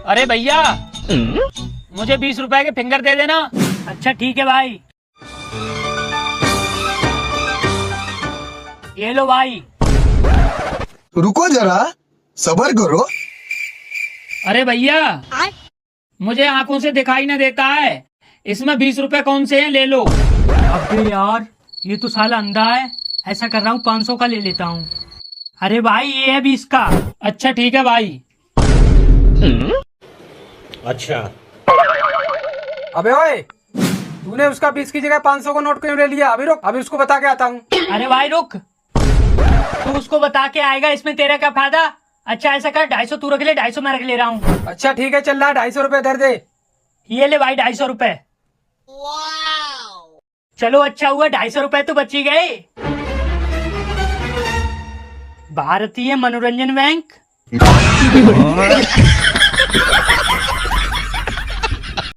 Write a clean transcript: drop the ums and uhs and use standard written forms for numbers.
अरे भैया, मुझे 20 रुपए के फिंगर दे देना। अच्छा ठीक है भाई, ये लो भाई। रुको जरा, सबर करो। अरे भैया, मुझे आंखों से दिखाई न देता है, इसमें 20 रुपए कौन से हैं, ले लो। अबे यार, ये तो साला अंधा है। ऐसा कर रहा हूँ 500 का ले लेता हूँ। अरे भाई ये है 20 का। अच्छा ठीक है भाई। अच्छा। अबे ओए, तूने उसका 20 की जगह 500 का नोट क्यों ले लिया? अभी रुक, अभी उसको बता के आता हूँ। अरे भाई रुक, तू उसको बता के आएगा, इसमें तेरा क्या फायदा। अच्छा ऐसा कर, 250 तू रख ले, 250 मैं रख ले रहा हूँ। अच्छा ठीक है, चल रहा 250 रुपए इधर दे। ये ले भाई 250 रुपए। चलो अच्छा हुआ 250 रुपए तो बच ही गए। भारतीय मनोरंजन बैंक।